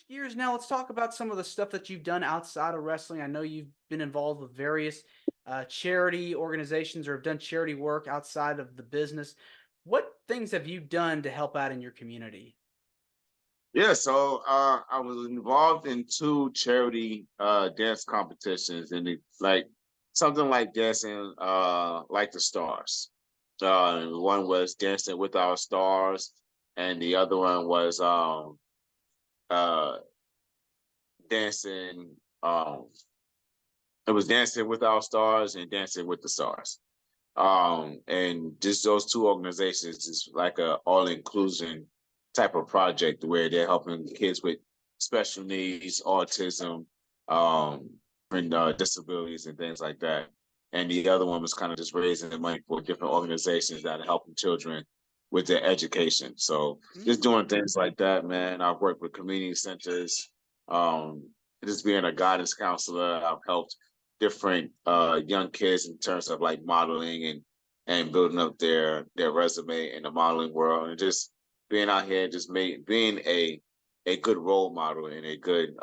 switch gears now. Let's talk about some of the stuff that you've done outside of wrestling. I know you've been involved with various charity organizations or have done charity work outside of the business. What things have you done to help out in your community? Yeah, so I was involved in two charity dance competitions, and like something like dancing like the stars. One was Dancing with Our Stars, and the other one was uh dancing it was Dancing with Our Stars and Dancing with the Stars. And just those two organizations is like a all inclusion type of project where they're helping kids with special needs, autism, um, and disabilities and things like that. And the other one was kind of just raising the money for different organizations that are helping children with their education. So just Mm. doing things like that, man. I've worked with community centers, um, just being a guidance counselor. I've helped different young kids in terms of like modeling and building up their resume in the modeling world, and just being out here just being a good role model and a good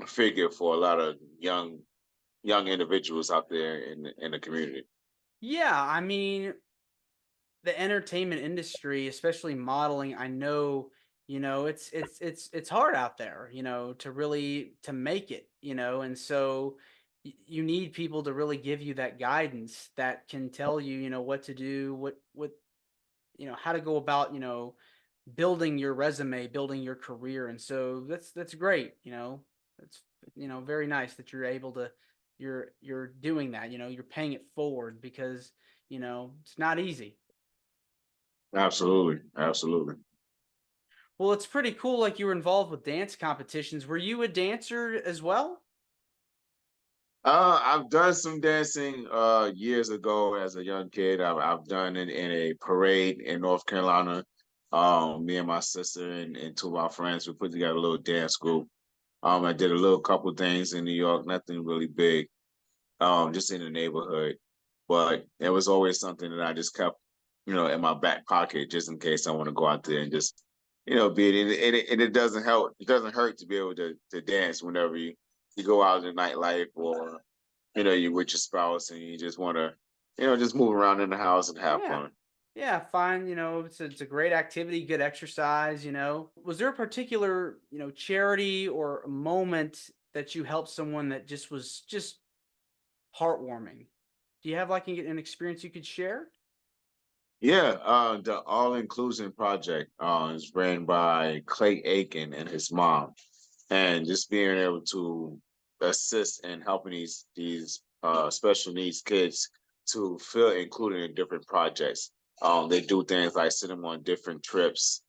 figure for a lot of young individuals out there in the community. Yeah, I mean, the entertainment industry, especially modeling, I know, it's hard out there, to really to make it, and so you need people to really give you that guidance that can tell you, what to do, what how to go about, building your resume, building your career. And so that's great, It's very nice that you're able to you're doing that, you're paying it forward because, it's not easy. Absolutely, absolutely. Well, it's pretty cool like you were involved with dance competitions. Were you a dancer as well? I've done some dancing years ago as a young kid. I've done it in a parade in North Carolina. Me and my sister and two of our friends, we put together a little dance group. I did a little couple things in New York, nothing really big, just in the neighborhood. But it was always something that I just kept, in my back pocket just in case I want to go out there and just, be it. And it doesn't help. It doesn't hurt to be able to dance whenever you go out in the nightlife, or you're with your spouse and you just want to, just move around in the house and have Yeah. fun. Yeah, fine. It's a great activity, good exercise. Was there a particular, charity or a moment that you helped someone that just was just heartwarming? Do you have like an experience you could share? Yeah, the All Inclusion Project is ran by Clay Aiken and his mom, and just being able to assist in helping these special needs kids to feel included in different projects. They do things like send them on different trips,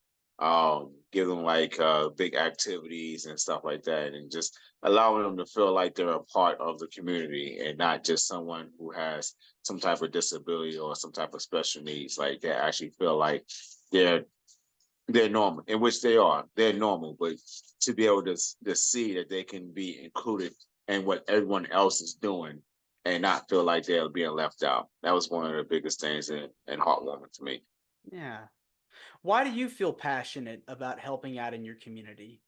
give them like big activities and stuff like that, and just allowing them to feel like they're a part of the community and not just someone who has some type of disability or some type of special needs. Like they actually feel like they're they're normal, in which they are. They're normal, but to be able to see that they can be included in what everyone else is doing and not feel like they're being left out. That was one of the biggest things and heartwarming to me. Yeah. Why do you feel passionate about helping out in your community?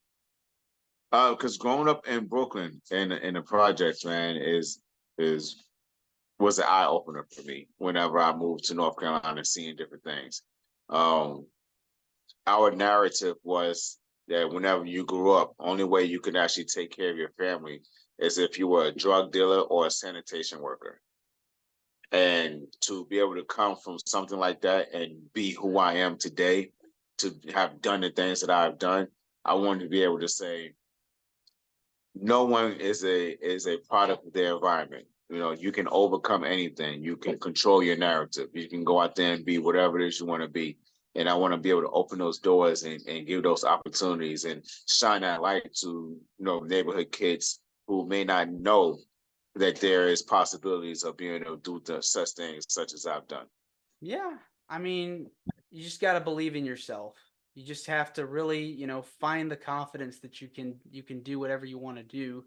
Because growing up in Brooklyn in the projects, man, is was an eye opener for me whenever I moved to North Carolina, seeing different things. Um, our narrative was that whenever you grew up, only way you could actually take care of your family is if you were a drug dealer or a sanitation worker. And to be able to come from something like that and be who I am today, to have done the things that I've done, I wanted to be able to say no one is a product of their environment. You can overcome anything. You can control your narrative. You can go out there and be whatever it is you want to be. And I want to be able to open those doors and give those opportunities and shine that light to neighborhood kids who may not know that there is possibilities of being able to do such things such as I've done. Yeah. I mean, you just got to believe in yourself. You just have to really, find the confidence that you can do whatever you want to do,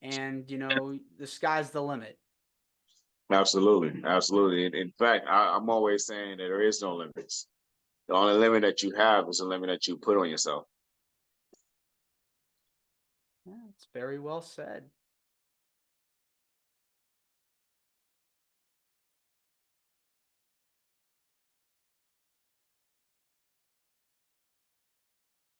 and the sky's the limit. Absolutely, absolutely. In fact, I'm always saying that there is no limits. The only limit that you have is the limit that you put on yourself. Yeah, it's very well said.